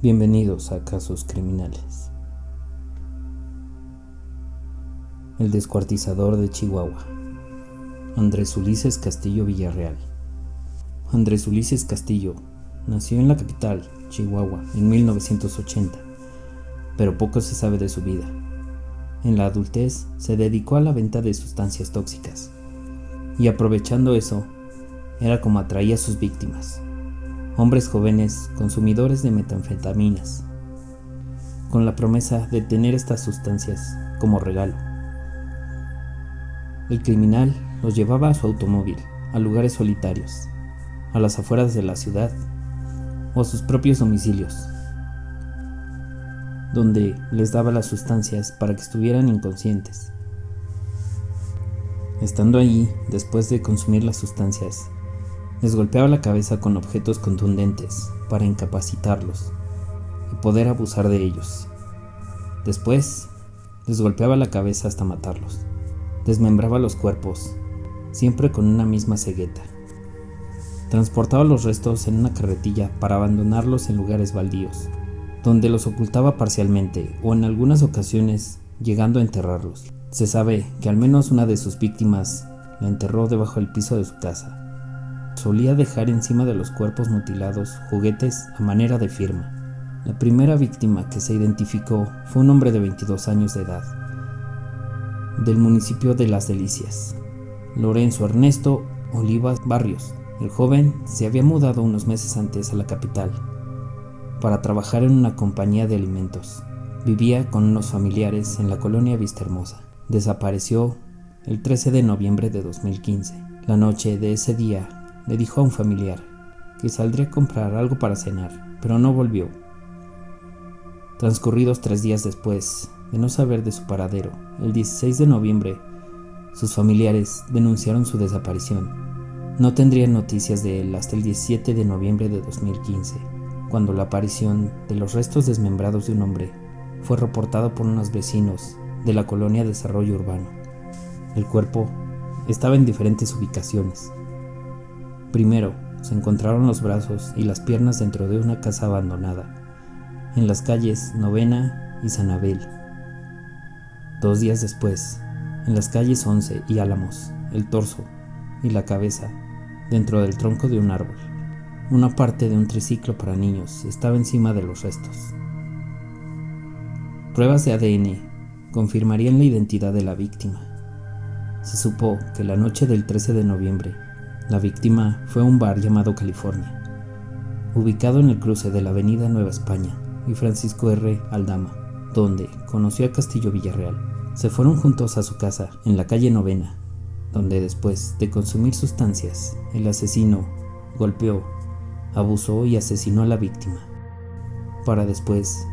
Bienvenidos a Casos Criminales. El descuartizador de Chihuahua. Andrés Ulises Castillo Villarreal. Andrés Ulises Castillo nació en la capital, Chihuahua, en 1980, pero poco se sabe de su vida. En la adultez se dedicó a la venta de sustancias tóxicas, y aprovechando eso, era como atraía a sus víctimas. Hombres jóvenes consumidores de metanfetaminas, con la promesa de tener estas sustancias como regalo. El criminal los llevaba a su automóvil, a lugares solitarios, a las afueras de la ciudad o a sus propios domicilios, donde les daba las sustancias para que estuvieran inconscientes. Estando allí, después de consumir las sustancias, les golpeaba la cabeza con objetos contundentes para incapacitarlos y poder abusar de ellos. Después, les golpeaba la cabeza hasta matarlos. Desmembraba los cuerpos, siempre con una misma cegueta. Transportaba los restos en una carretilla para abandonarlos en lugares baldíos, donde los ocultaba parcialmente o en algunas ocasiones llegando a enterrarlos. Se sabe que al menos una de sus víctimas la enterró debajo del piso de su casa. Solía dejar encima de los cuerpos mutilados juguetes a manera de firma. La primera víctima que se identificó fue un hombre de 22 años de edad, del municipio de Las Delicias, Lorenzo Ernesto Olivas Barrios. El joven se había mudado unos meses antes a la capital para trabajar en una compañía de alimentos. Vivía con unos familiares en la colonia Vista Hermosa. Desapareció el 13 de noviembre de 2015. La noche de ese día le dijo a un familiar que saldría a comprar algo para cenar, pero no volvió. Transcurridos 3 días después de no saber de su paradero, el 16 de noviembre, sus familiares denunciaron su desaparición. No tendrían noticias de él hasta el 17 de noviembre de 2015, cuando la aparición de los restos desmembrados de un hombre fue reportado por unos vecinos de la colonia Desarrollo Urbano. El cuerpo estaba en diferentes ubicaciones. Primero, se encontraron los brazos y las piernas dentro de una casa abandonada, en las calles Novena y San Abel. 2 días después, en las calles 11 y Álamos, el torso y la cabeza dentro del tronco de un árbol. Una parte de un triciclo para niños estaba encima de los restos. Pruebas de ADN confirmarían la identidad de la víctima. Se supo que la noche del 13 de noviembre, la víctima fue a un bar llamado California, ubicado en el cruce de la avenida Nueva España y Francisco R. Aldama, donde conoció a Castillo Villarreal. Se fueron juntos a su casa en la calle Novena, donde después de consumir sustancias, el asesino golpeó, abusó y asesinó a la víctima, para después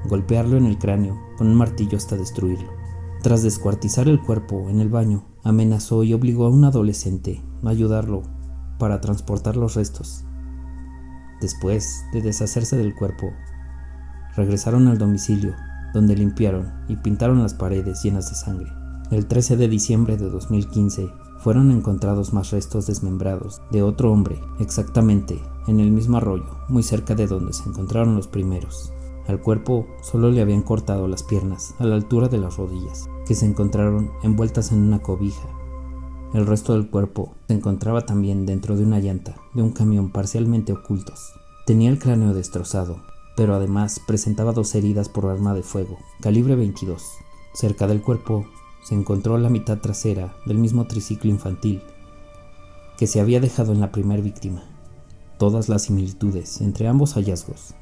golpearlo en el cráneo con un martillo hasta destruirlo. Tras descuartizar el cuerpo en el baño, amenazó y obligó a un adolescente a ayudarlo para transportar los restos. Después de deshacerse del cuerpo, regresaron al domicilio, donde limpiaron y pintaron las paredes llenas de sangre. El 13 de diciembre de 2015 fueron encontrados más restos desmembrados de otro hombre, exactamente en el mismo arroyo, muy cerca de donde se encontraron los primeros. Al cuerpo solo le habían cortado las piernas a la altura de las rodillas, que se encontraron envueltas en una cobija. El resto del cuerpo se encontraba también dentro de una llanta de un camión parcialmente ocultos. Tenía el cráneo destrozado, pero además presentaba 2 heridas por arma de fuego, calibre 22. Cerca del cuerpo se encontró la mitad trasera del mismo triciclo infantil que se había dejado en la primera víctima. Todas las similitudes entre ambos hallazgos,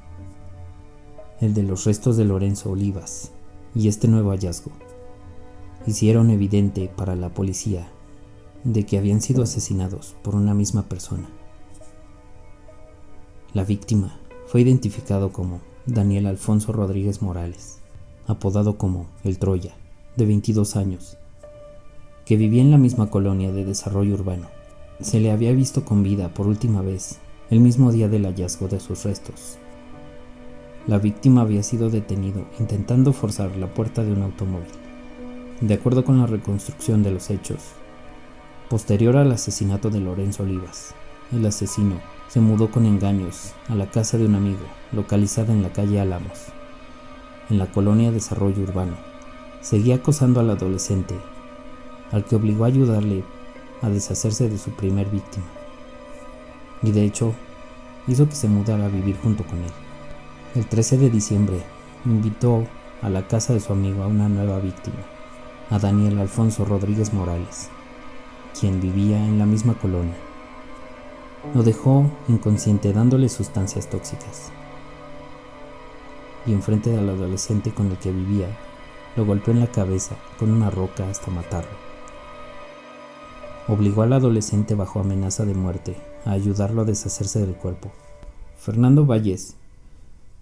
el de los restos de Lorenzo Olivas y este nuevo hallazgo, hicieron evidente para la policía de que habían sido asesinados por una misma persona. La víctima fue identificado como Daniel Alfonso Rodríguez Morales, apodado como El Troya, de 22 años, que vivía en la misma colonia de Desarrollo Urbano. Se le había visto con vida por última vez el mismo día del hallazgo de sus restos. La víctima había sido detenido intentando forzar la puerta de un automóvil. De acuerdo con la reconstrucción de los hechos, posterior al asesinato de Lorenzo Olivas, el asesino se mudó con engaños a la casa de un amigo, localizada en la calle Álamos, en la colonia Desarrollo Urbano. Seguía acosando al adolescente, al que obligó a ayudarle a deshacerse de su primer víctima. Y de hecho, hizo que se mudara a vivir junto con él. El 13 de diciembre, invitó a la casa de su amigo a una nueva víctima, a Daniel Alfonso Rodríguez Morales, quien vivía en la misma colonia. Lo dejó inconsciente dándole sustancias tóxicas. Y enfrente del adolescente con el que vivía, lo golpeó en la cabeza con una roca hasta matarlo. Obligó al adolescente bajo amenaza de muerte a ayudarlo a deshacerse del cuerpo. Fernando Valles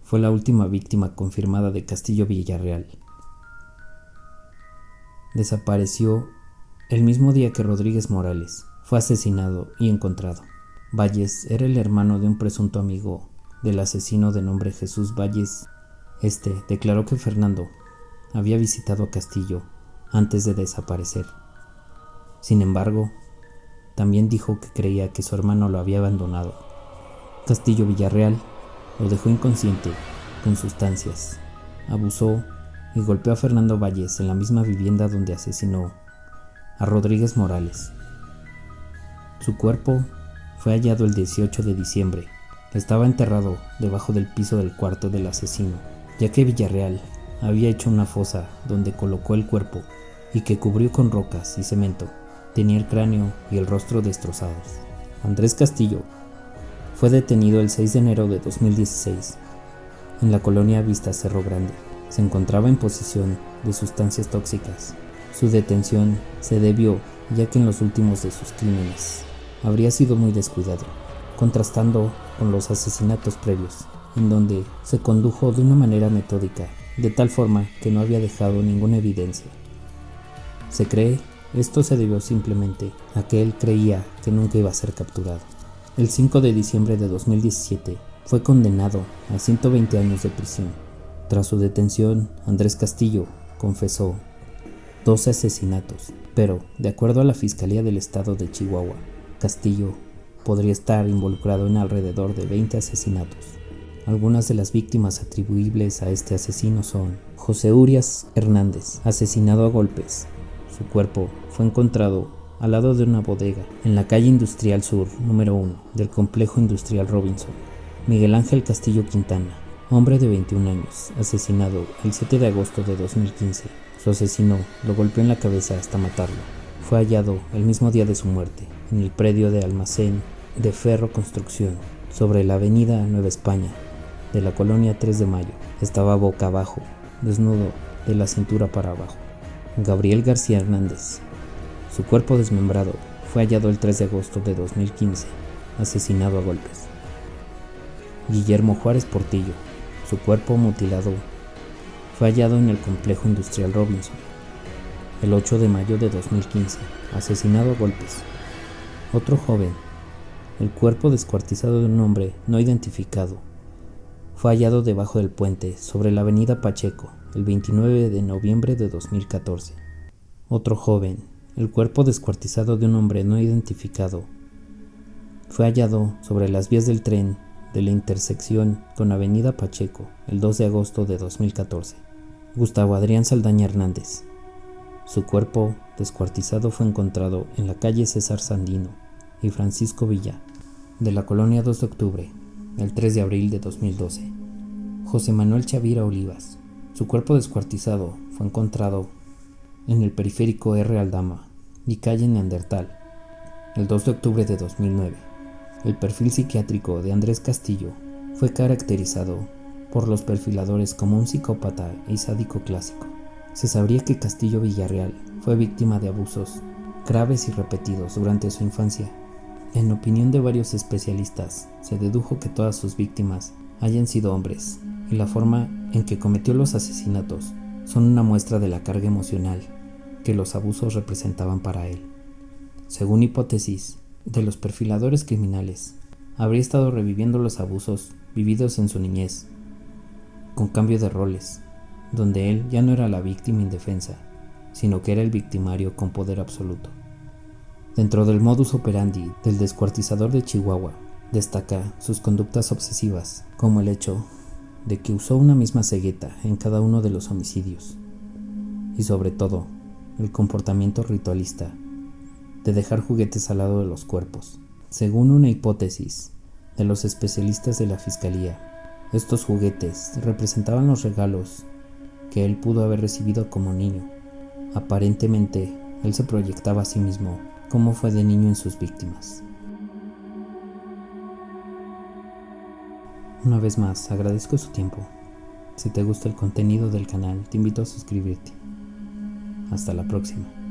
fue la última víctima confirmada de Castillo Villarreal. Desapareció el mismo día que Rodríguez Morales fue asesinado y encontrado. Valles era el hermano de un presunto amigo del asesino de nombre Jesús Valles. Este declaró que Fernando había visitado a Castillo antes de desaparecer. Sin embargo, también dijo que creía que su hermano lo había abandonado. Castillo Villarreal lo dejó inconsciente con sustancias, abusó y golpeó a Fernando Valles en la misma vivienda donde asesinó a Rodríguez Morales. Su cuerpo fue hallado el 18 de diciembre. Estaba enterrado debajo del piso del cuarto del asesino, ya que Villarreal había hecho una fosa donde colocó el cuerpo y que cubrió con rocas y cemento. Tenía el cráneo y el rostro destrozados. Andrés Castillo fue detenido el 6 de enero de 2016 en la colonia Vista Cerro Grande. Se encontraba en posesión de sustancias tóxicas. Su detención se debió ya que en los últimos de sus crímenes habría sido muy descuidado, contrastando con los asesinatos previos, en donde se condujo de una manera metódica, de tal forma que no había dejado ninguna evidencia. Se cree esto se debió simplemente a que él creía que nunca iba a ser capturado. El 5 de diciembre de 2017 fue condenado a 120 años de prisión. Tras su detención, Andrés Castillo confesó 12 asesinatos, pero, de acuerdo a la Fiscalía del Estado de Chihuahua, Castillo podría estar involucrado en alrededor de 20 asesinatos. Algunas de las víctimas atribuibles a este asesino son José Urias Hernández, asesinado a golpes. Su cuerpo fue encontrado al lado de una bodega en la calle Industrial Sur número 1 del complejo industrial Robinson. Miguel Ángel Castillo Quintana, hombre de 21 años, asesinado el 7 de agosto de 2015. Su asesino lo golpeó en la cabeza hasta matarlo. Fue hallado el mismo día de su muerte en el predio de almacén de Ferro Construcción sobre la avenida Nueva España de la colonia 3 de Mayo. Estaba boca abajo, desnudo de la cintura para abajo. Gabriel García Hernández. Su cuerpo desmembrado fue hallado el 3 de agosto de 2015, asesinado a golpes. Guillermo Juárez Portillo. Su cuerpo mutilado fue hallado en el complejo industrial Robinson el 8 de mayo de 2015, asesinado a golpes. Otro joven. El cuerpo descuartizado de un hombre no identificado fue hallado debajo del puente sobre la avenida Pacheco el 29 de noviembre de 2014. Otro joven. El cuerpo descuartizado de un hombre no identificado fue hallado sobre las vías del tren de la intersección con avenida Pacheco el 2 de agosto de 2014. Gustavo Adrián Saldaña Hernández. Su cuerpo descuartizado fue encontrado en la calle César Sandino y Francisco Villa de la colonia 2 de octubre el 3 de abril de 2012. José Manuel Chavira Olivas. Su cuerpo descuartizado fue encontrado en el periférico R. Aldama y calle Neandertal el 2 de octubre de 2009. El perfil psiquiátrico de Andrés Castillo fue caracterizado por los perfiladores como un psicópata y sádico clásico. Se sabría que Castillo Villarreal fue víctima de abusos graves y repetidos durante su infancia. En opinión de varios especialistas, se dedujo que todas sus víctimas hayan sido hombres, y la forma en que cometió los asesinatos son una muestra de la carga emocional que los abusos representaban para él. Según hipótesis de los perfiladores criminales, habría estado reviviendo los abusos vividos en su niñez, con cambio de roles, donde él ya no era la víctima indefensa, sino que era el victimario con poder absoluto. Dentro del modus operandi del descuartizador de Chihuahua, Destaca sus conductas obsesivas, como el hecho de que usó una misma cegueta en cada uno de los homicidios, y sobre todo, el comportamiento ritualista de dejar juguetes al lado de los cuerpos. Según una hipótesis de los especialistas de la fiscalía, estos juguetes representaban los regalos que él pudo haber recibido como niño. Aparentemente, él se proyectaba a sí mismo como fue de niño en sus víctimas. Una vez más, agradezco su tiempo. Si te gusta el contenido del canal, te invito a suscribirte. Hasta la próxima.